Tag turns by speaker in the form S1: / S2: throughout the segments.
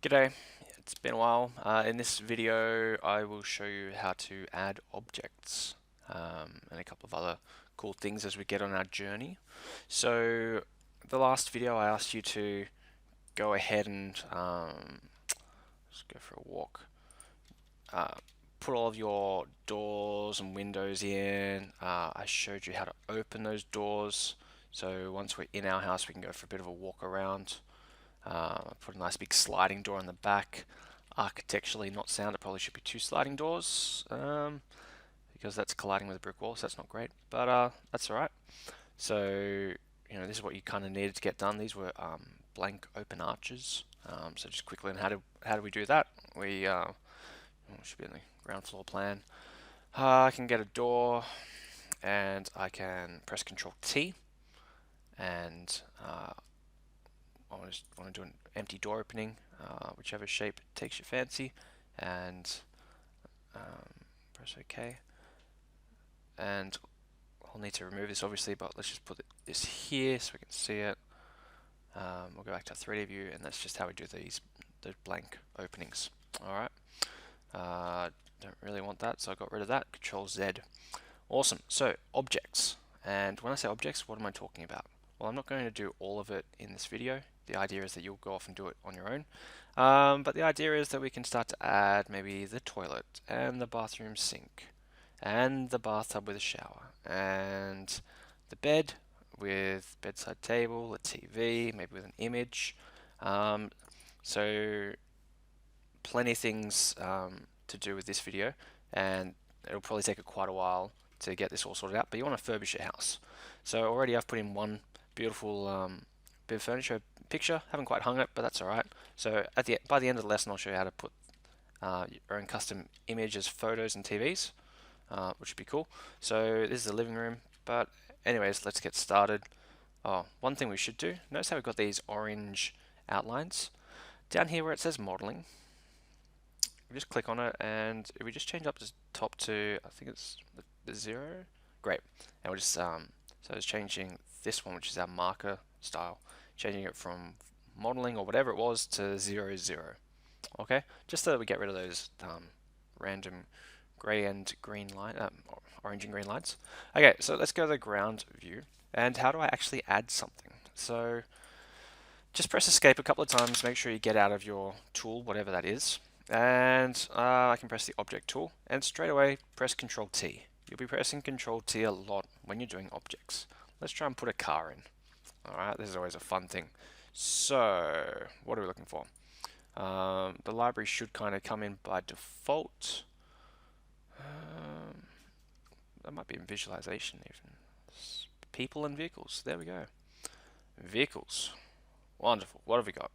S1: G'day, it's been a while. In this video I will show you how to add objects and a couple of other cool things as we get on our journey. So the last video I asked you to go ahead and just go for a walk. Put all of your doors and windows in. I showed you how to open those doors. So once we're in our house we can go for a bit of a walk around. Put a nice big sliding door on the back. Architecturally not sound, it probably should be 2 sliding doors because that's colliding with a brick wall, so that's not great, but that's alright. So, this is what you kind of needed to get done. These were blank open arches. So just quickly, on how do we do that? We should be in the ground floor plan. I can get a door and I can press Control T and I just want to do an empty door opening, whichever shape takes your fancy, and press OK. And I'll need to remove this obviously, but let's just put this here so we can see it. We'll go back to 3D view, and that's just how we do those blank openings. Alright, don't really want that, so I got rid of that. Control Z. Awesome. So objects, and when I say objects, what am I talking about? Well, I'm not going to do all of it in this video. The idea is that you'll go off and do it on your own. But the idea is that we can start to add maybe the toilet and the bathroom sink and the bathtub with a shower and the bed with bedside table, a TV, maybe with an image. So plenty of things to do with this video, and it'll probably take quite a while to get this all sorted out, but you want to furbish your house. So already I've put in one beautiful bit of furniture picture. Haven't quite hung it, but that's alright. So by the end of the lesson I'll show you how to put your own custom images, photos and TVs, which would be cool. So this is the living room, but anyways, let's get started. One thing we should do, notice how we've got these orange outlines. Down here where it says modeling, we just click on it, and if we just change up the top to, I think it's the 0, great. And we'll just so it's changing this one, which is our marker style, changing it from modeling or whatever it was to 0, 0. Okay, just so that we get rid of those random gray and green line, orange and green lines. Okay, so let's go to the ground view. And how do I actually add something? So just press escape a couple of times, make sure you get out of your tool, whatever that is. And I can press the object tool, and straight away press Control T. You'll be pressing Control T a lot when you're doing objects. Let's try and put a car in. Alright, this is always a fun thing. So, what are we looking for? The library should kind of come in by default. That might be in visualization even. People and vehicles, there we go. Vehicles. Wonderful, what have we got?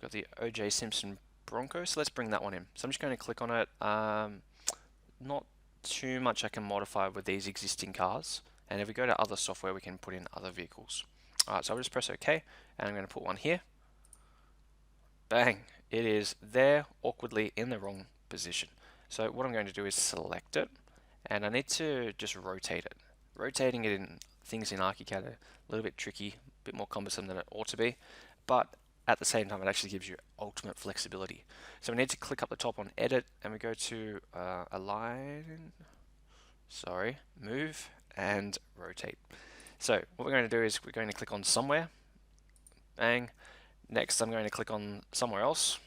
S1: Got the O.J. Simpson Bronco, so let's bring that one in. So I'm just going to click on it. Not too much I can modify with these existing cars, and if we go to other software we can put in other vehicles. Alright, so I'll just press OK, and I'm going to put one here. Bang! It is there, awkwardly in the wrong position. So what I'm going to do is select it, and I need to just rotate it. Rotating it in things in ArchiCAD are a little bit tricky, a bit more cumbersome than it ought to be, but at the same time it actually gives you ultimate flexibility. So we need to click up the top on edit, and we go to align, move and rotate. So what we're going to do is we're going to click on somewhere, bang. Next I'm going to click on somewhere else,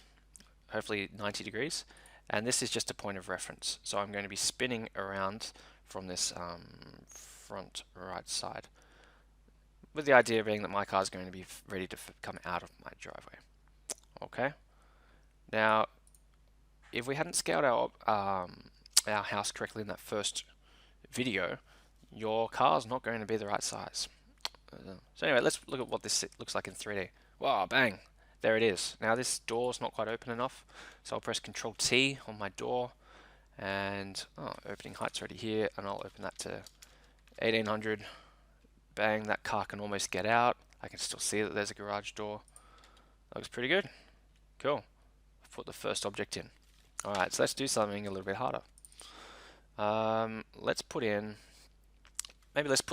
S1: hopefully 90 degrees, and this is just a point of reference. So I'm going to be spinning around from this front right side, with the idea being that my car is going to be ready to come out of my driveway. Okay. Now, if we hadn't scaled our house correctly in that first video, your car's not going to be the right size. So anyway, let's look at what this looks like in 3D. Wow, bang! There it is. Now this door's not quite open enough, so I'll press Control T on my door, and opening height's already here, and I'll open that to 1800. Bang, that car can almost get out. I can still see that there's a garage door. That looks pretty good. Cool. I've put the first object in. Alright, so let's do something a little bit harder. Let's put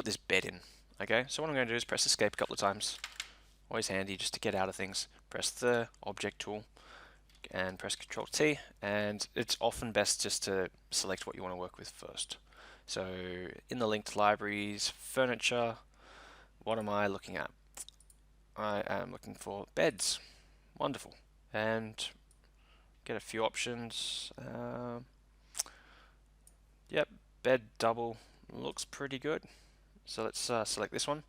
S1: this bed in. Okay, so what I'm going to do is press escape a couple of times. Always handy just to get out of things. Press the object tool and press Control T, and it's often best just to select what you want to work with first. So in the linked libraries, furniture, what am I looking at? I am looking for beds. Wonderful. And get a few options. Yep, bed double looks pretty good. So let's select this one.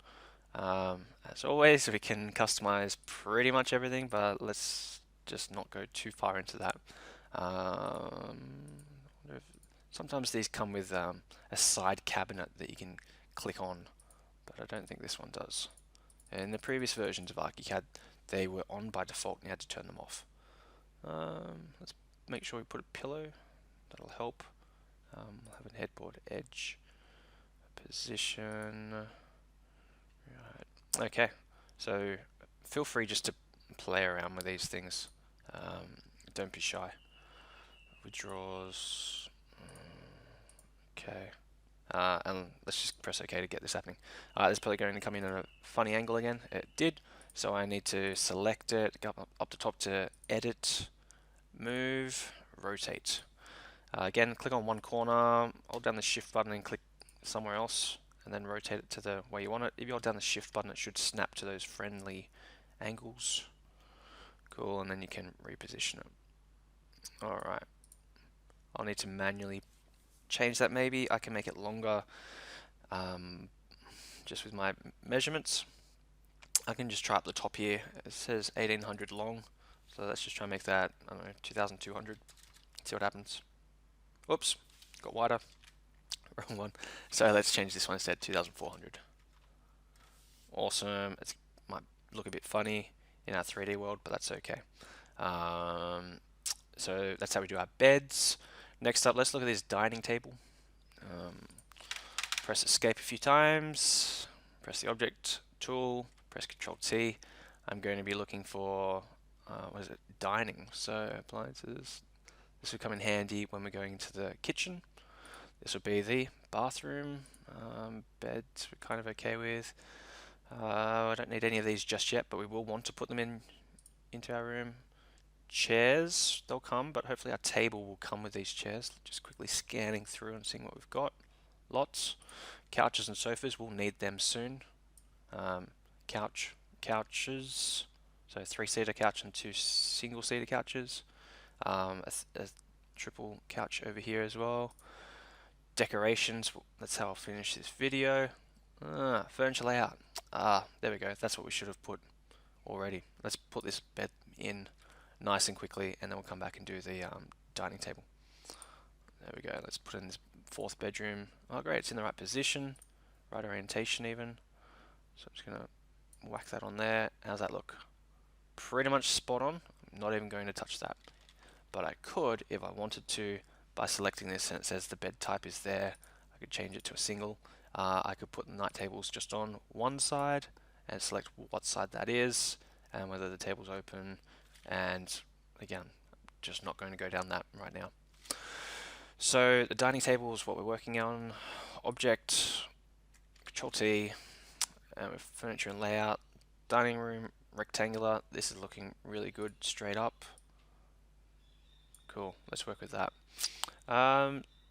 S1: As always, we can customize pretty much everything, but let's just not go too far into that. Sometimes these come with a side cabinet that you can click on, but I don't think this one does. In the previous versions of ArchiCAD, they were on by default and you had to turn them off. Let's make sure we put a pillow, that'll help. We'll have a headboard edge, position. Right. Okay, so feel free just to play around with these things. Don't be shy. Withdraws. Okay. And let's just press OK to get this happening. This is probably going to come in at a funny angle again. It did. So I need to select it, go up the top to Edit, Move, Rotate. Again, click on one corner, hold down the Shift button and click somewhere else, and then rotate it to the way you want it. If you hold down the Shift button, it should snap to those friendly angles. Cool, and then you can reposition it. Alright. I'll need to manually change that maybe. I can make it longer just with my measurements. I can just try up the top here. It says 1800 long, so let's just try and make that, I don't know, 2200. See what happens. Whoops, got wider. Wrong one. So let's change this one instead, 2400. Awesome. It might look a bit funny in our 3D world, but that's okay. So that's how we do our beds. Next up, let's look at this dining table. Press escape a few times, press the object tool, press Control T. I'm going to be looking for, what is it, dining. So appliances. This will come in handy when we're going into the kitchen. This will be the bathroom. Beds we're kind of okay with. I don't need any of these just yet, but we will want to put them into our room. Chairs, they'll come, but hopefully our table will come with these chairs. Just quickly scanning through and seeing what we've got. Lots. Couches and sofas, we'll need them soon. Couches, so 3-seater couch and 2 single-seater couches. A triple couch over here as well. Decorations, that's how I'll finish this video. Furniture layout. There we go, that's what we should have put already. Let's put this bed in nice and quickly, and then we'll come back and do the dining table. There we go, let's put in this 4th bedroom. Oh great, it's in the right position, right orientation even. So I'm just going to whack that on there. How's that look? Pretty much spot on. I'm not even going to touch that. But I could, if I wanted to, by selecting this and it says the bed type is there, I could change it to a single. I could put the night tables just on one side and select what side that is and whether the table's open, and again, just not going to go down that right now. So the dining table is what we're working on. Object, Control T, and with furniture and layout. Dining room, rectangular. This is looking really good straight up. Cool, let's work with that.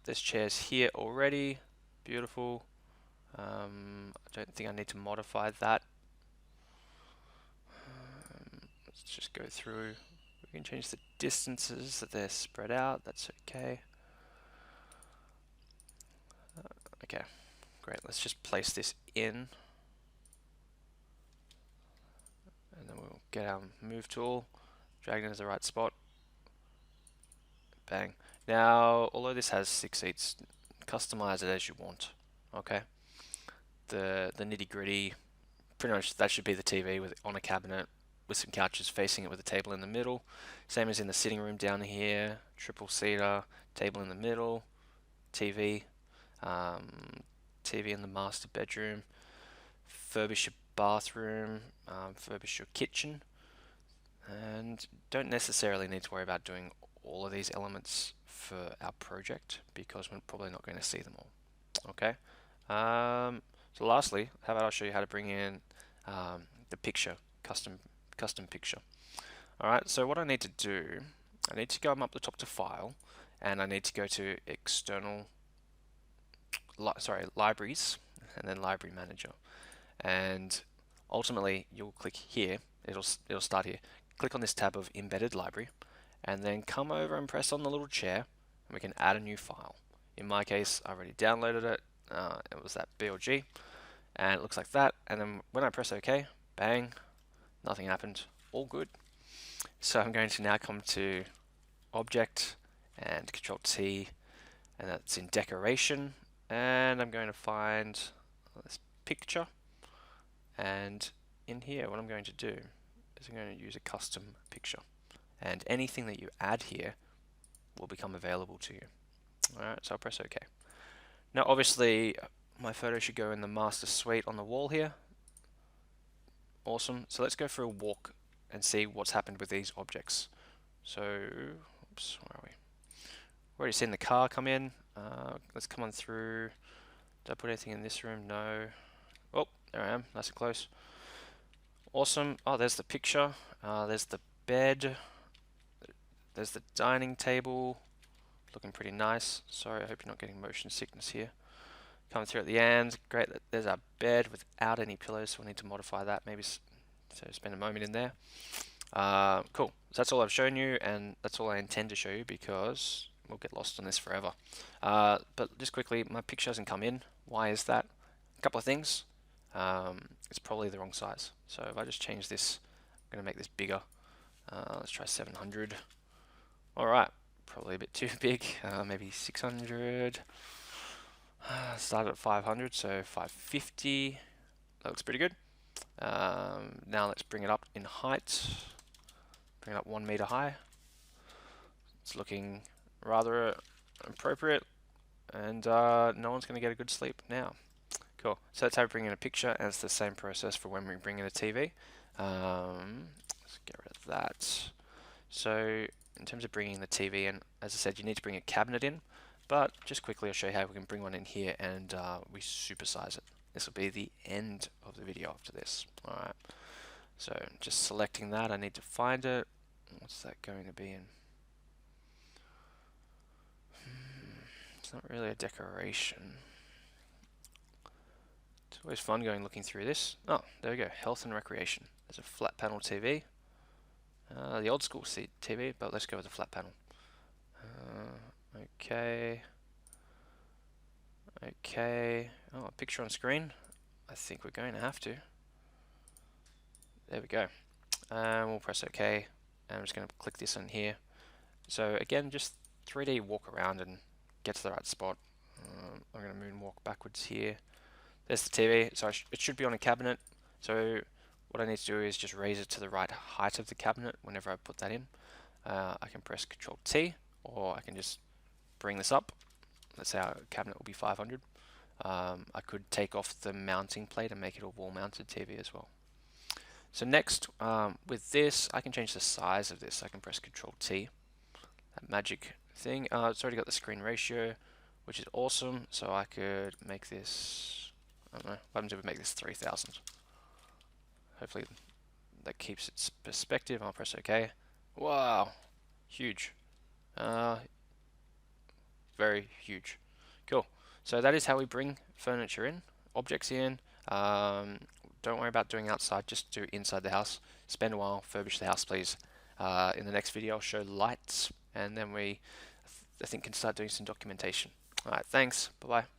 S1: There's chairs here already. Beautiful. I don't think I need to modify that. Let's just go through. We can change the distances that they're spread out. That's okay. Okay, great. Let's just place this in. And then we'll get our move tool, drag it into the right spot. Bang. Now, although this has 6 seats, customize it as you want. Okay. The nitty gritty, pretty much that should be the TV on a cabinet with some couches facing it with a table in the middle. Same as in the sitting room down here, triple seater, table in the middle, TV, TV in the master bedroom, furbish your bathroom, furbish your kitchen, and don't necessarily need to worry about doing all of these elements for our project because we're probably not going to see them all. Okay. So lastly, how about I show you how to bring in the picture custom picture. Alright, so what I need to do, I need to go up the top to File, and I need to go to External, Libraries, and then Library Manager. And ultimately, you'll click here. It'll start here. Click on this tab of Embedded Library, and then come over and press on the little chair, and we can add a new file. In my case, I already downloaded it. It was that BLG, and it looks like that. And then when I press OK, bang, nothing happened. All good. So I'm going to now come to Object and Control T, and that's in Decoration. And I'm going to find this picture. And in here, what I'm going to do is I'm going to use a custom picture. And anything that you add here will become available to you. Alright, so I'll press OK. Now obviously my photo should go in the master suite on the wall here. Awesome. So let's go for a walk and see what's happened with these objects. So, oops, where are we? We've already seen the car come in. Let's come on through. Did I put anything in this room? No. Oh, there I am, nice and close. Awesome. Oh, there's the picture. There's the bed. There's the dining table. Looking pretty nice. Sorry, I hope you're not getting motion sickness here. Coming through at the end. Great. There's our bed without any pillows, so we'll need to modify that. Maybe so spend a moment in there. Cool. So that's all I've shown you, and that's all I intend to show you because we'll get lost on this forever. But just quickly, my picture hasn't come in. Why is that? A couple of things. It's probably the wrong size. So if I just change this, I'm going to make this bigger. Let's try 700. Alright, probably a bit too big. Maybe 600. Start at 500, so 550. That looks pretty good. Now let's bring it up in height. Bring it up 1 meter high. It's looking rather appropriate, and no one's going to get a good sleep now. Cool. So that's how we bring in a picture, and it's the same process for when we bring in a TV. Let's get rid of that. So in terms of bringing the TV in, as I said, you need to bring a cabinet in, but just quickly I'll show you how we can bring one in here, and we supersize it. This will be the end of the video after this. Alright, so just selecting that, I need to find it. What's that going to be in? It's not really a decoration. It's always fun looking through this. Oh, there we go, health and recreation. There's a flat panel TV. The old school TV, but let's go with the flat panel. Okay. Okay. Oh, a picture on screen. I think we're going to have to. There we go. And we'll press OK. And I'm just going to click this in here. So again, just 3D walk around and get to the right spot. I'm going to moonwalk backwards here. There's the TV. So it should be on a cabinet. So what I need to do is just raise it to the right height of the cabinet whenever I put that in. I can press Control T, or I can just bring this up. Let's say our cabinet will be 500. I could take off the mounting plate and make it a wall-mounted TV as well. So next, with this, I can change the size of this. I can press Control T, that magic thing. It's already got the screen ratio, which is awesome. So I could make this, I don't know, what happens if we make this 3000? Hopefully that keeps its perspective. I'll press OK. Wow, huge. Very huge. Cool. So that is how we bring furniture in, objects in. Don't worry about doing outside, just do inside the house. Spend a while, furbish the house, please. In the next video, I'll show lights, and then we, I think, can start doing some documentation. Alright, thanks. Bye-bye.